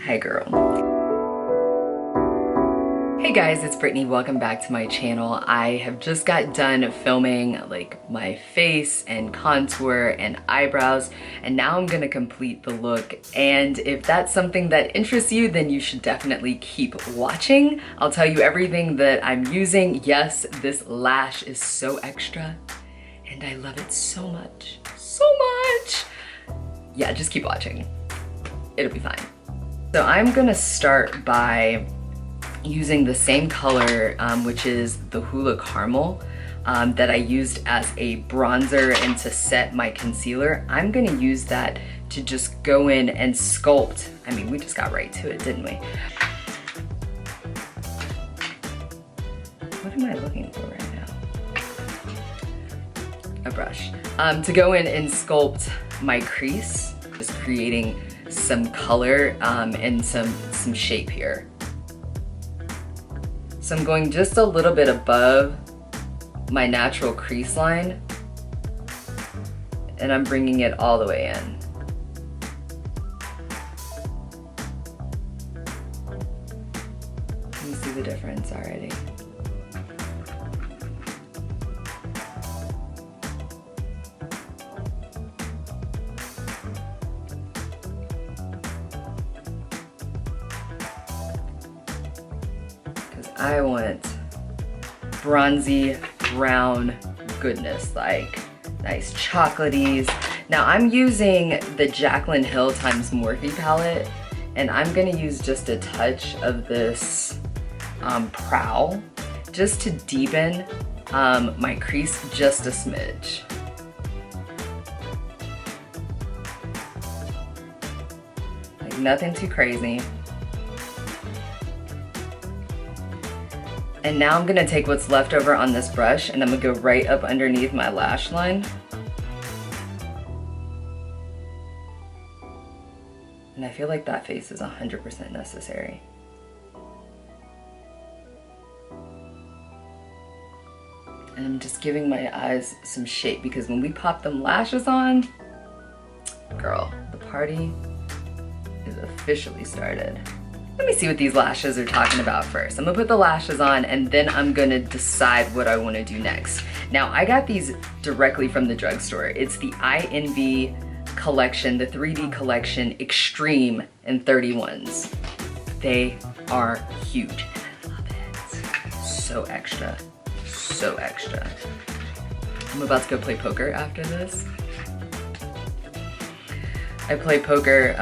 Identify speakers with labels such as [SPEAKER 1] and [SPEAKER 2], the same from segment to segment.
[SPEAKER 1] Hi girl. Hey guys, it's Brittany. Welcome back to my channel. I have just got done filming like my face and contour and eyebrows, and now I'm gonna complete the look. And if that's something that interests you, then you should definitely keep watching. I'll tell you everything that I'm using. Yes, this lash is so extra and I love it so much, so much. Yeah, just keep watching. It'll be fine. So I'm gonna start by using the same color, which is the HOOLA Caramel that I used as a bronzer and to set my concealer. I'm gonna use that to just go in and sculpt. I mean, we just got right to it, didn't we? What am I looking for right now? A brush. To go in and sculpt my crease, just creating some color and some shape here. So I'm going just a little bit above my natural crease line and I'm bringing it all the way in. Can you see the difference already? I want bronzy brown goodness, like nice chocolaties. Now I'm using the JACLYN Hill x Morphe palette, and I'm gonna use just a touch of this Prowl just to deepen my crease just a smidge. Like nothing too crazy. And now I'm gonna take what's left over on this brush and I'm gonna go right up underneath my lash line. And I feel like that face is 100% necessary. And I'm just giving my eyes some shape because when we pop them lashes on, girl, the party is officially started. Let me see what these lashes are talking about first. I'm gonna put the lashes on and then I'm gonna decide what I wanna do next. Now, I got these directly from the drugstore. It's the INV collection, the 3D collection, Extreme in 31s. They are huge. I love it. So extra, so extra. I'm about to go play poker after this. I play poker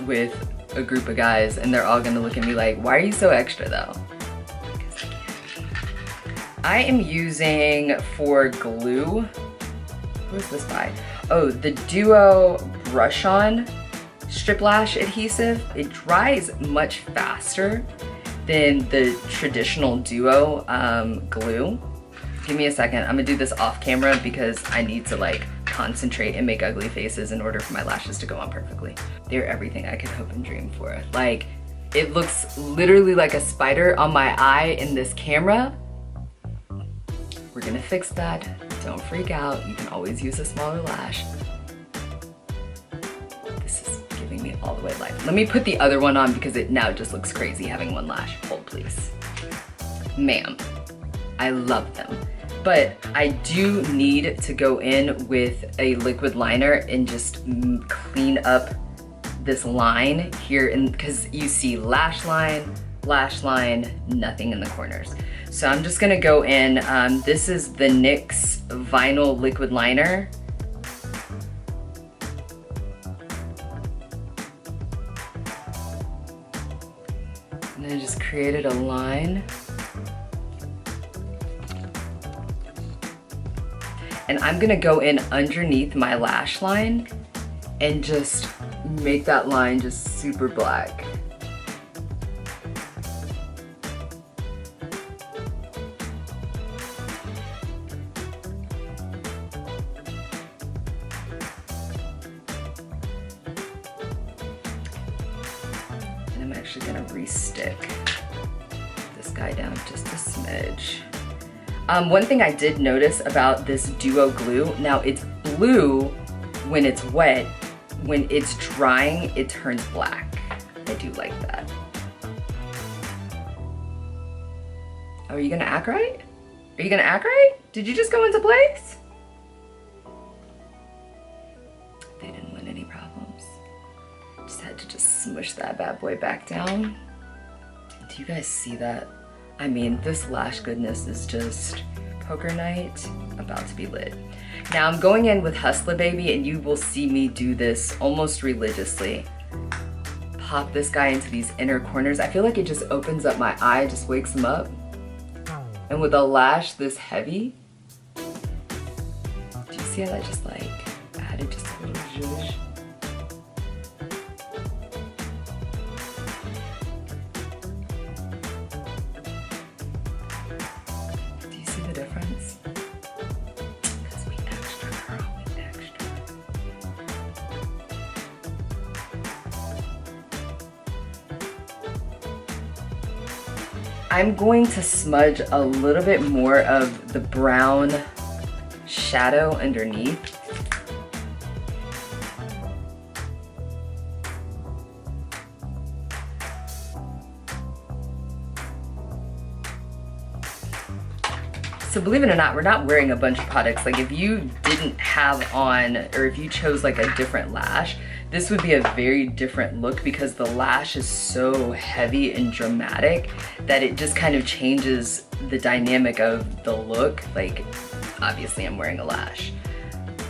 [SPEAKER 1] with a group of guys and they're all gonna look at me like, why are you so extra though? Because I can. I am using for glue, who's this by? Oh, the Duo Brush On Strip Lash Adhesive. It dries much faster than the traditional Duo glue. Give me a second, I'm gonna do this off camera because I need to like concentrate and make ugly faces in order for my lashes to go on perfectly. They're everything I could hope and dream for. Like, it looks literally like a spider on my eye in this camera. We're gonna fix that. Don't freak out. You can always use a smaller lash. This is giving me all the way life. Let me put the other one on because it now just looks crazy having one lash. Hold please. Ma'am, I love them. But I do need to go in with a liquid liner and just clean up this line here, because you see lash line, nothing in the corners. So I'm just gonna go in, this is the NYX Vinyl Liquid Liner. And I just created a line. And I'm gonna go in underneath my lash line and just make that line just super black. And I'm actually gonna re-stick this guy down just a smidge. One thing I did notice about this Duo glue, now it's blue when it's wet, when it's drying, it turns black. do like that. Oh, are you gonna act right? Are you gonna act right? Did you just go into place? They didn't win any problems. Just had to just smush that bad boy back down. Do you guys see that? I mean, this lash goodness is just poker night about to be lit. Now I'm going in with Hustler Baby, and you will see me do this almost religiously. Pop this guy into these inner corners. I feel like it just opens up my eye, just wakes him up. And with a lash this heavy, do you see how that just like added just a little zhuzh? Do you see the difference? Because we extra, girl, we extra. I'm going to smudge a little bit more of the brown shadow underneath. So believe it or not, we're not wearing a bunch of products. Like if you didn't have on, or if you chose like a different lash, this would be a very different look because the lash is so heavy and dramatic that it just kind of changes the dynamic of the look. Like obviously I'm wearing a lash,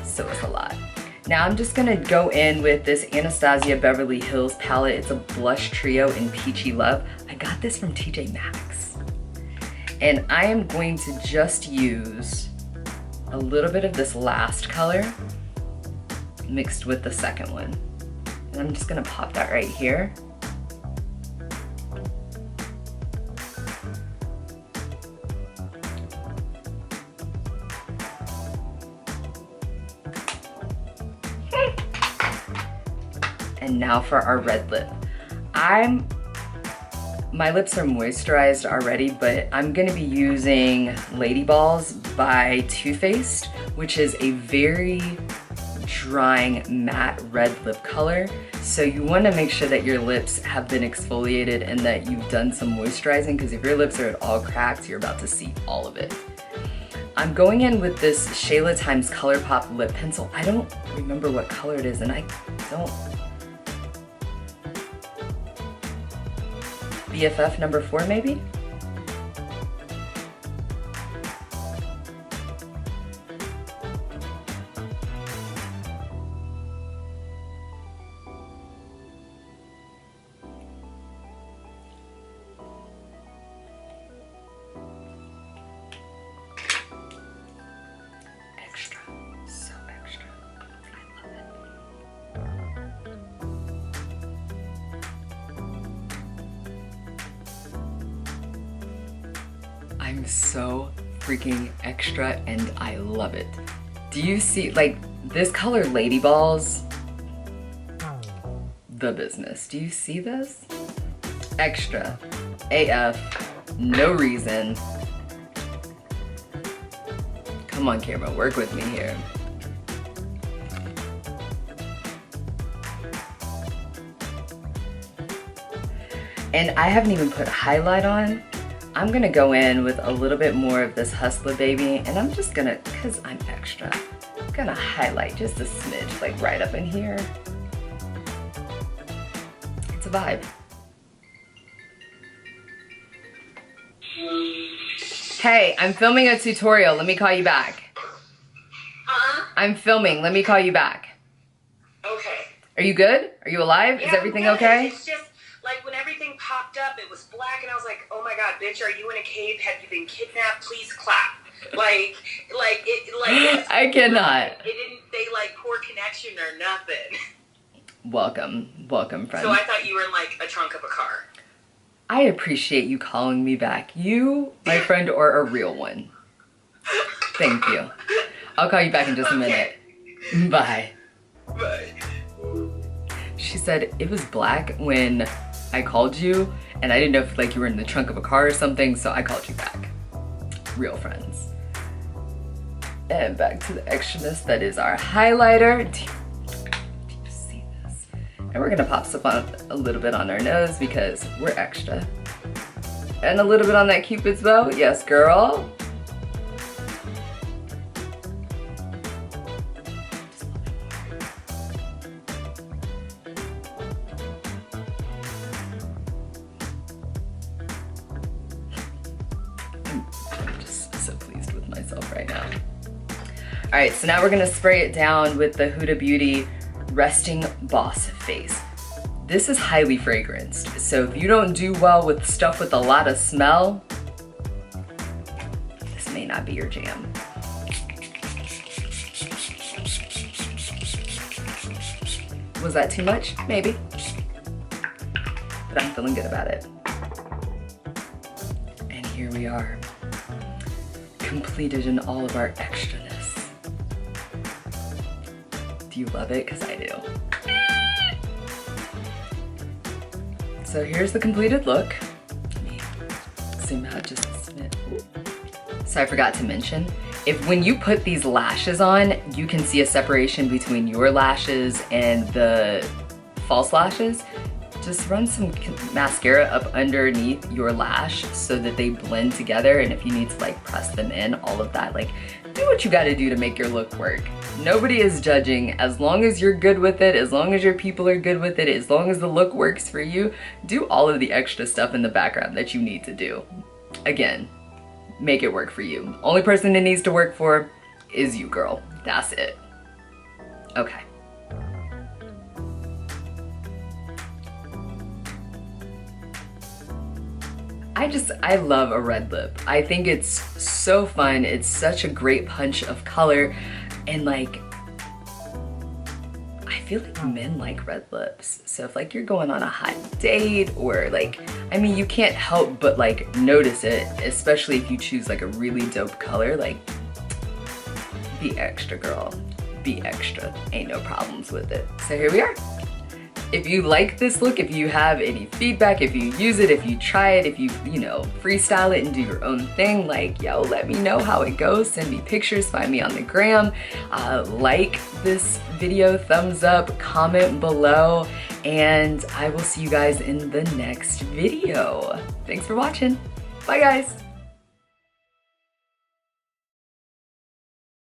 [SPEAKER 1] so it's a lot. Now I'm just gonna go in with this Anastasia Beverly Hills palette. It's a blush trio in Peachy Love. I got this from TJ Maxx. And I am going to just use a little bit of this last color mixed with the second one. And I'm just gonna pop that right here. And now for our red lip. My lips are moisturized already, but I'm gonna be using Lady Balls by Too Faced, which is a very drying matte red lip color. So you wanna make sure that your lips have been exfoliated and that you've done some moisturizing, because if your lips are at all cracked, you're about to see all of it. I'm going in with this Shayla times ColourPop lip pencil. I don't remember what color it is, and I don't. BFF number 4 maybe? Extra, so extra. I love it. I'm so freaking extra and I love it. Do you see, like, this color Lady Balls? The business. Do you see this? Extra. AF. No reason. Come on, camera, work with me here. And I haven't even put highlight on. I'm gonna go in with a little bit more of this Hustler Baby, and I'm just gonna, cause I'm extra, I'm gonna highlight just a smidge, like right up in here. It's a vibe. Hey, I'm filming a tutorial, let me call you back. I'm filming, let me call you back.
[SPEAKER 2] Okay.
[SPEAKER 1] Are you good? Are you alive?
[SPEAKER 2] Yeah,
[SPEAKER 1] is everything okay?
[SPEAKER 2] It's just, like, when everything popped up, it was black, and I was like, oh my god, bitch, are you in a cave? Have you been kidnapped? Please clap. Like,
[SPEAKER 1] I cannot.
[SPEAKER 2] It didn't say, like, poor connection or nothing.
[SPEAKER 1] Welcome, friend.
[SPEAKER 2] So I thought you were in, like, a trunk of a car.
[SPEAKER 1] I appreciate you calling me back. You, my friend, are a real one. Thank you. I'll call you back in just a minute. Bye.
[SPEAKER 2] Bye.
[SPEAKER 1] She said it was black when I called you, and I didn't know if like you were in the trunk of a car or something, so I called you back. Real friends. And back to the extraness that is our highlighter. Do you see this? And we're gonna pop some on a little bit on our nose because we're extra. And a little bit on that Cupid's bow. Yes, girl. I'm just so pleased with myself right now. All right, so now we're gonna spray it down with the Huda Beauty Resting Boss Face. This is highly fragranced, so if you don't do well with stuff with a lot of smell, this may not be your jam. Was that too much? Maybe. But I'm feeling good about it. And here we are, completed in all of our extraness. Do you love it? Because I do. So here's the completed look. Let me zoom out just a bit. So I forgot to mention, when you put these lashes on, you can see a separation between your lashes and the false lashes. Just run some mascara up underneath your lash so that they blend together, and if you need to like press them in, all of that, like do what you gotta do to make your look work. Nobody is judging. As long as you're good with it, as long as your people are good with it, as long as the look works for you, do all of the extra stuff in the background that you need to do. Again, make it work for you. Only person it needs to work for is you, girl. That's it. Okay. I love a red lip. I think it's so fun. It's such a great punch of color, and like, I feel like men like red lips. So if like you're going on a hot date, or like, I mean, you can't help but like notice it, especially if you choose like a really dope color. Like, be extra, girl. Be extra. Ain't no problems with it. So here we are. If you like this look, if you have any feedback, if you use it, if you try it, if you know, freestyle it and do your own thing, like, yo, let me know how it goes. Send me pictures, find me on the gram. Like this video, thumbs up, comment below, and I will see you guys in the next video. Thanks for watching. Bye, guys.